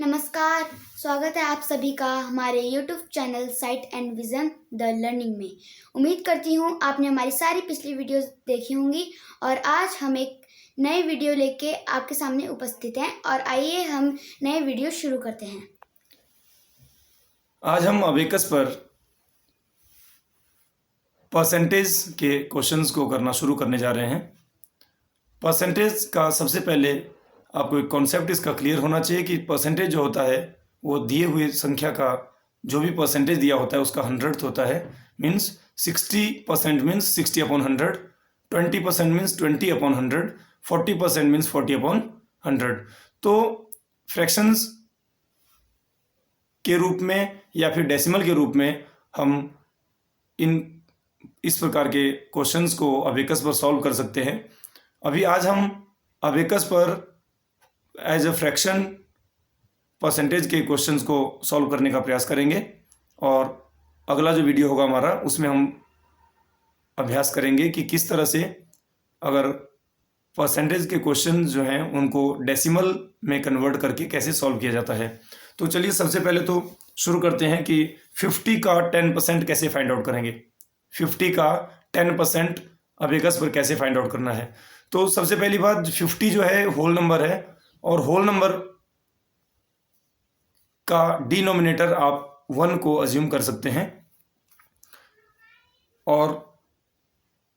नमस्कार। स्वागत है आप सभी का हमारे YouTube channel site and vision the learning में। उम्मीद करती हूँ आपने हमारी सारी पिछली वीडियोस देखी होंगी और आज हम एक नए वीडियो लेके आपके सामने उपस्थित हैं। और आइए हम नए वीडियो शुरू करते हैं। आज हम अबेकस पर परसेंटेज के क्वेश्चंस को करना शुरू करने जा रहे हैं। परसेंटेज का सबसे पहले आपको एक कॉन्सेप्ट इसका क्लियर होना चाहिए कि परसेंटेज जो होता है वो दिए हुए संख्या का जो भी परसेंटेज दिया होता है उसका 100th होता है। Means 60% means 60/100, 20% means 20/100, 40% means 40/100। तो फ्रैक्शंस के रूप में या फिर डेसिमल के रूप में हम इस प्रकार के क्वेश्चंस को अबेकस पर सॉल्व कर सकते हैं। अभी आज हम अबेकस पर एज अ फ्रैक्शन परसेंटेज के क्वेश्चंस को सॉल्व करने का प्रयास करेंगे और अगला जो वीडियो होगा हमारा उसमें हम अभ्यास करेंगे कि किस तरह से अगर परसेंटेज के क्वेश्चन जो हैं उनको डेसिमल में कन्वर्ट करके कैसे सॉल्व किया जाता है। तो चलिए सबसे पहले तो शुरू करते हैं कि 50 का 10% कैसे फाइंड आउट करेंगे। 50 का 10% अबेकस पर कैसे फाइंड आउट करना है। तो सबसे पहली बात 50 जो है होल नंबर है और होल नंबर का डिनोमिनेटर आप 1 को अज्यूम कर सकते हैं और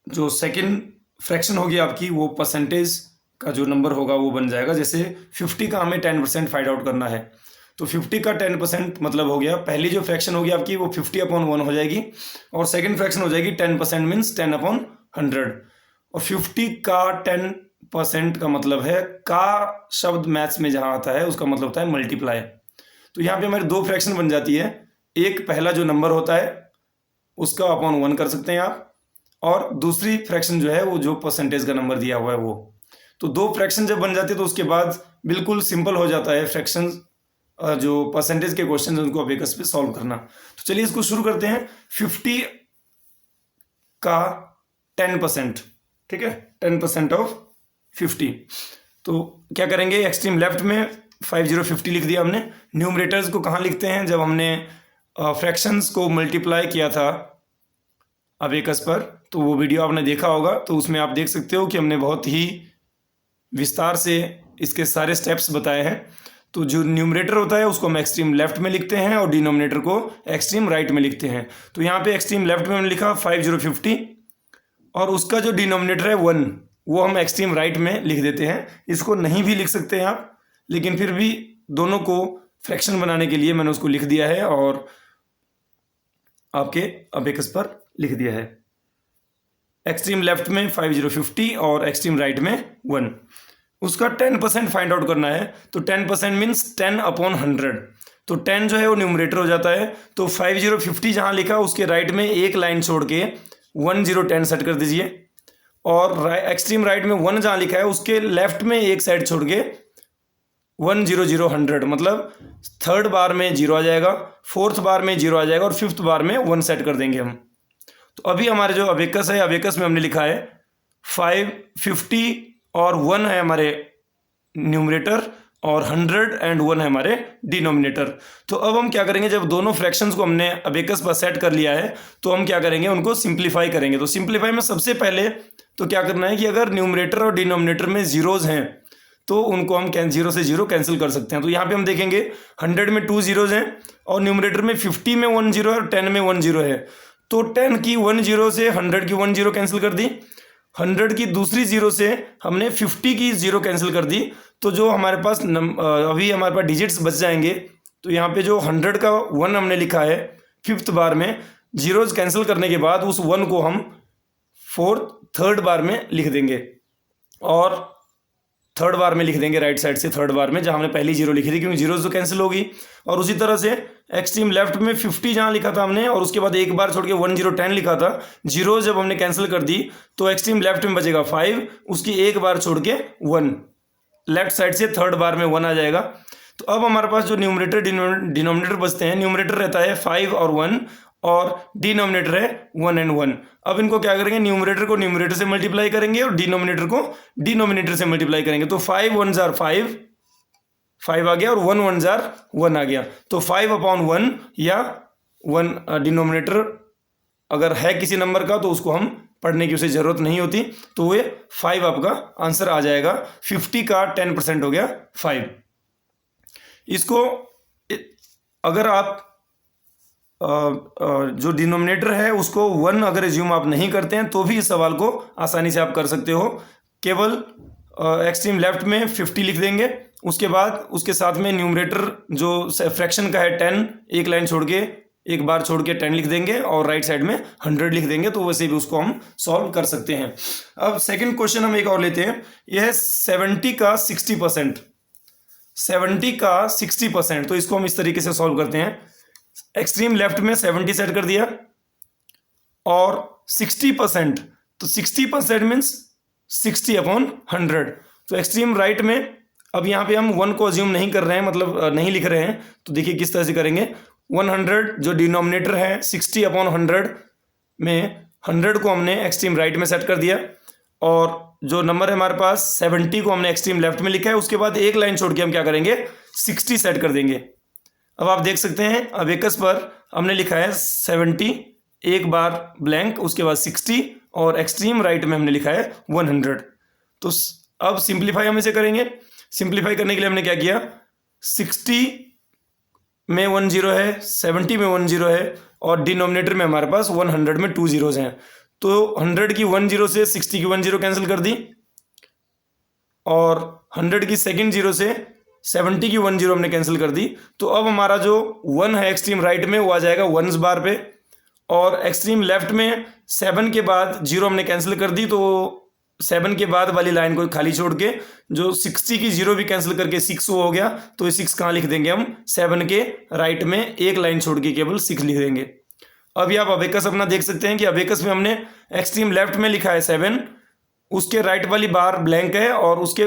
जो सेकंड फ्रैक्शन होगी आपकी वो परसेंटेज का जो नंबर होगा वो बन जाएगा। जैसे 50 का हमें 10% फाइंड आउट करना है तो 50 का 10% मतलब हो गया, पहली जो फ्रैक्शन होगी आपकी वो 50/1 हो जाएगी और सेकंड फ्रैक्शन हो जाएगी 10% मीन्स 10/100। और 50 का 10% का मतलब है का शब्द मैथ्स में जहाँ आता है उसका मतलब होता है मल्टीप्लाई। तो यहाँ पे हमारी दो फ्रैक्शन बन जाती है। एक पहला जो नंबर होता है उसका अपॉन 1 कर सकते हैं आप और दूसरी फ्रैक्शन जो है वो जो परसेंटेज का नंबर दिया हुआ है वो। तो दो फ्रैक्शन जब बन जाती है तो उसके बाद बिल्कुल सिंपल हो जाता है फ्रैक्शन जो परसेंटेज के क्वेश्चन उनको अबेकस पे सॉल्व करना। तो चलिए इसको शुरू करते हैं। 50 का 10%, ठीक है, 10% ऑफ 50। तो क्या करेंगे, एक्सट्रीम लेफ्ट में 50 लिख दिया हमने। न्यूमरेटर्स को कहाँ लिखते हैं, जब हमने फ्रैक्शंस को मल्टीप्लाई किया था अबेकस पर तो वो वीडियो आपने देखा होगा, तो उसमें आप देख सकते हो कि हमने बहुत ही विस्तार से इसके सारे स्टेप्स बताए हैं। तो जो न्यूमरेटर होता है उसको हम एक्सट्रीम लेफ्ट में लिखते हैं और डिनोमिनेटर को एक्सट्रीम राइट में लिखते हैं। तो यहाँ पे एक्सट्रीम लेफ्ट में हमने लिखा 50 और उसका जो डिनोमिनेटर है 1 वो हम एक्सट्रीम राइट में लिख देते हैं। इसको नहीं भी लिख सकते हैं आप, लेकिन फिर भी दोनों को फ्रैक्शन बनाने के लिए मैंने उसको लिख दिया है और आपके अबेकस पर लिख दिया है। एक्सट्रीम लेफ्ट में 50 और एक्सट्रीम राइट में 1। उसका 10% फाइंड आउट करना है तो 10% मीन्स 10/100। तो 10 जो है वो न्यूमरेटर हो जाता है। तो 50 जहाँ लिखा उसके राइट में एक लाइन छोड़ के 1010 सेट कर दीजिए और एक्सट्रीम राइट में 1 जहाँ लिखा है उसके लेफ्ट में एक साइड छोड़ के 100 मतलब थर्ड बार में 0 आ जाएगा, फोर्थ बार में 0 आ जाएगा और फिफ्थ बार में 1 सेट कर देंगे हम। तो अभी हमारे जो अबेकस है, अबेकस में हमने लिखा है 50 और 1 है हमारे न्यूमरेटर और 101 है हमारे डिनोमिनेटर। तो अब हम क्या करेंगे, जब दोनों फ्रैक्शंस को हमने अबेकस पर सेट कर लिया है तो हम क्या करेंगे, उनको सिंप्लीफाई करेंगे। तो सिंप्लीफाई में सबसे पहले तो क्या करना है कि अगर न्यूमरेटर और डिनोमिनेटर में जीरोज हैं तो उनको हम 0 से 0 कैंसिल कर सकते हैं। तो यहाँ पे हम देखेंगे 100 में 2 जीरोज हैं और न्यूमरेटर में 50 में 1 0 है और 10 में 1 0 है। तो 10 की 1 0 से 100 की 1 0 कैंसिल कर दी, 100 की दूसरी 0 से हमने 50 की 0 कैंसिल कर दी। तो जो हमारे पास अभी हमारे पास डिजिट्स बच जाएंगे। तो यहाँ पे जो 100 का 1 हमने लिखा है फिफ्थ बार में, जीरोज कैंसिल करने के बाद उस 1 को हम थर्ड बार में लिख देंगे और थर्ड बार में लिख देंगे राइट साइड से, थर्ड बार में जहाँ हमने पहली 0 लिखी थी, क्योंकि जीरोज तो कैंसिल होगी। और उसी तरह से एक्सट्रीम लेफ्ट में 50 जहाँ लिखा था हमने और उसके बाद एक बार छोड़ के 1010 लिखा था, जीरो जब हमने कैंसिल कर दी तो एक्सट्रीम लेफ्ट में बचेगा 5, उसकी एक बार छोड़ के 1, लेफ्ट साइड से थर्ड बार में 1 आ जाएगा। तो अब हमारे पास जो न्यूमरेटर डिनोमिनेटर बचते हैं, न्यूमरेटर रहता है 5 और 1 और डिनोमिनेटर है 1 and 1। अब इनको क्या करेंगे, न्यूमरेटर को न्यूमरेटर से मल्टीप्लाई करेंगे और डिनोमिनेटर को डिनोमिनेटर से मल्टीप्लाई करेंगे। तो 5 1s are 5, 5 आ गया और 1 1 जार 1 आ गया। तो 5/1 या 1 डिनोमिनेटर अगर है किसी नंबर का तो उसको हम पढ़ने की उसे ज़रूरत नहीं होती, तो वे 5 आपका आंसर आ जाएगा। 50 का 10% हो गया 5। इसको अगर आप जो डिनोमिनेटर है उसको 1 अगर एज्यूम आप नहीं करते हैं तो भी इस सवाल को आसानी से आप कर सकते हो। केवल एक्सट्रीम लेफ्ट में 50 लिख देंगे, उसके बाद उसके साथ में न्यूमरेटर जो फ्रैक्शन का है 10, एक लाइन छोड़ के एक बार छोड़ के 10 लिख देंगे और राइट साइड में 100 लिख देंगे, तो वैसे भी उसको हम सॉल्व कर सकते हैं। अब सेकंड क्वेश्चन हम एक और लेते हैं। यह है 70 का 60%। 70 का 60%, तो इसको हम इस तरीके से सॉल्व करते हैं। एक्सट्रीम लेफ्ट में 70 सेट कर दिया और 60%, तो 60% मीन्स 60/100। तो एक्सट्रीम राइट में अब यहाँ पे हम 1 को अज्यूम नहीं कर रहे हैं, मतलब नहीं लिख रहे हैं, तो देखिए किस तरह से करेंगे। 100 जो डिनोमिनेटर है 60/100 में 100 को हमने एक्सट्रीम राइट में सेट कर दिया और जो नंबर है हमारे पास 70 को हमने एक्सट्रीम लेफ्ट में लिखा है। उसके बाद एक लाइन छोड़ के हम क्या करेंगे, 60 सेट कर देंगे। अब आप देख सकते हैं अबेकस पर हमने लिखा है 70, एक बार ब्लैंक, उसके बाद 60 और एक्सट्रीम राइट में हमने लिखा है 100। तो अब सिंप्लीफाई हम इसे करेंगे। सिंप्लीफाई करने के लिए हमने क्या किया, 60 में 1 0 है, 70 में 1 0 है और डिनोमिनेटर में हमारे पास 100 में 2 zeros हैं। तो 100 की 1 0 से 60 की 1 0 कैंसिल कर दी और 100 की सेकंड 0 से 70 की 1 0 हमने कैंसिल कर दी। तो अब हमारा जो 1 है एक्सट्रीम राइट में वो आ जाएगा 1s बार पे और एक्सट्रीम लेफ्ट में 7 के बाद 0 हमने कैंसिल कर दी, तो 7 के बाद वाली लाइन को खाली छोड़ के जो 60 की 0 भी कैंसिल करके 6 हो गया। तो ये 6 कहाँ लिख देंगे हम, 7 के राइट में एक लाइन छोड़ के केवल 6 लिख देंगे। अभी आप अबेकस अपना देख सकते हैं कि अबेकस में हमने एक्सट्रीम लेफ्ट में लिखा है 7, उसके राइट वाली बार ब्लैंक है और उसके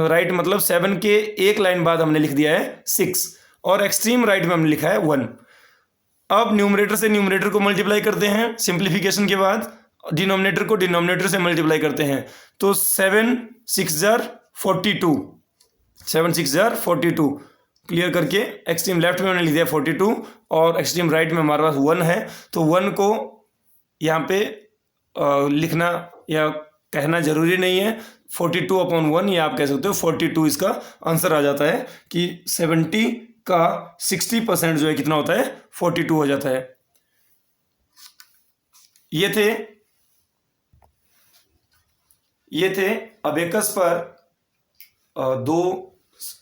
राइट मतलब 7 के एक लाइन बाद हमने लिख दिया है 6 और एक्सट्रीम राइट में हमने लिखा है 1। अब न्यूमरेटर से न्यूमरेटर को मल्टीप्लाई करते हैं सिंप्लीफिकेशन के बाद, डिनोमिनेटर को डिनोमिनेटर से मल्टीप्लाई करते हैं। तो 7 6 जार 42, 7 6 जार 42 क्लियर करके एक्सट्रीम लेफ्ट में हमने लिख दिया 42 और एक्सट्रीम राइट में हमारे पास 1 है। तो 1 को यहाँ पे लिखना या कहना जरूरी नहीं है, 42/1 या आप कह सकते हो 42 इसका आंसर आ जाता है कि 70 का 60% जो है कितना होता है, 42 हो जाता है। ये थे अबेकस पर 2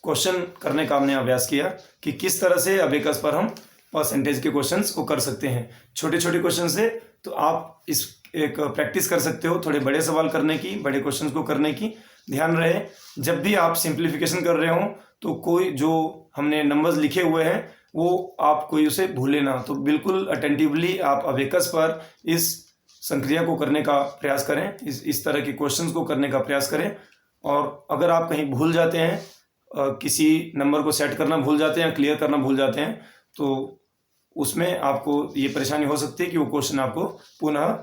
क्वेश्चन करने का हमने अभ्यास किया कि किस तरह से अबेकस पर हम परसेंटेज के क्वेश्चंस को कर सकते हैं। छोटे छोटे क्वेश्चन से तो आप इस एक प्रैक्टिस कर सकते हो थोड़े बड़े सवाल करने की, बड़े क्वेश्चंस को करने की। ध्यान रहे जब भी आप सिंप्लीफिकेशन कर रहे हो तो कोई जो हमने नंबर्स लिखे हुए हैं वो आप कोई उसे भूले ना। तो बिल्कुल अटेंटिवली आप अबेकस पर इस संक्रिया को करने का प्रयास करें, इस तरह के क्वेश्चंस को करने का प्रयास करें। और अगर आप कहीं भूल जाते हैं, किसी नंबर को सेट करना भूल जाते हैं, क्लियर करना भूल जाते हैं, तो उसमें आपको ये परेशानी हो सकती है कि वो क्वेश्चन आपको पुनः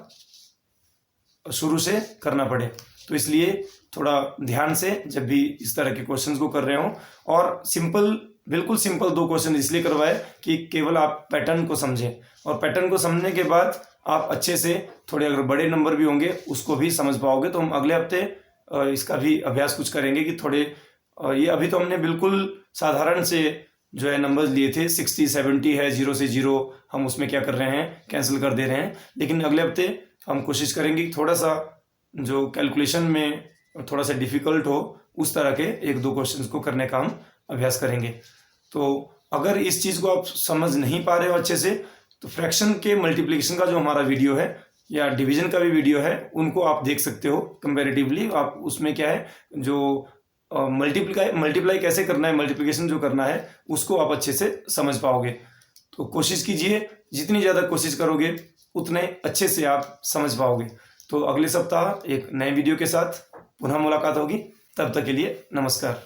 शुरू से करना पड़े। तो इसलिए थोड़ा ध्यान से जब भी इस तरह के क्वेश्चंस को कर रहे हो, और बिल्कुल सिंपल 2 क्वेश्चन इसलिए करवाए कि केवल आप पैटर्न को समझें, और पैटर्न को समझने के बाद आप अच्छे से थोड़े अगर बड़े नंबर भी होंगे उसको भी समझ पाओगे। तो हम अगले हफ्ते इसका भी अभ्यास कुछ करेंगे कि थोड़े ये अभी तो हमने बिल्कुल साधारण से जो है नंबर्स लिए थे, 60 70 है, 0 से 0 हम उसमें क्या कर रहे हैं, कैंसिल कर दे रहे हैं। लेकिन अगले हफ्ते हम कोशिश करेंगे कि थोड़ा सा जो कैलकुलेशन में थोड़ा सा डिफिकल्ट हो उस तरह के 1-2 क्वेश्चंस को करने का हम अभ्यास करेंगे। तो अगर इस चीज़ को आप समझ नहीं पा रहे हो अच्छे से, तो फ्रैक्शन के मल्टीप्लिकेशन का जो हमारा वीडियो है या डिवीजन का भी वीडियो है उनको आप देख सकते हो कंपैरेटिवली। आप उसमें क्या है जो मल्टीप्लाई कैसे करना है, मल्टीप्लिकेशन जो करना है उसको आप अच्छे से समझ पाओगे। तो कोशिश कीजिए, जितनी ज़्यादा कोशिश करोगे उतने अच्छे से आप समझ पाओगे। तो अगले सप्ताह एक नए वीडियो के साथ पुनः मुलाकात होगी। तब तक के लिए नमस्कार।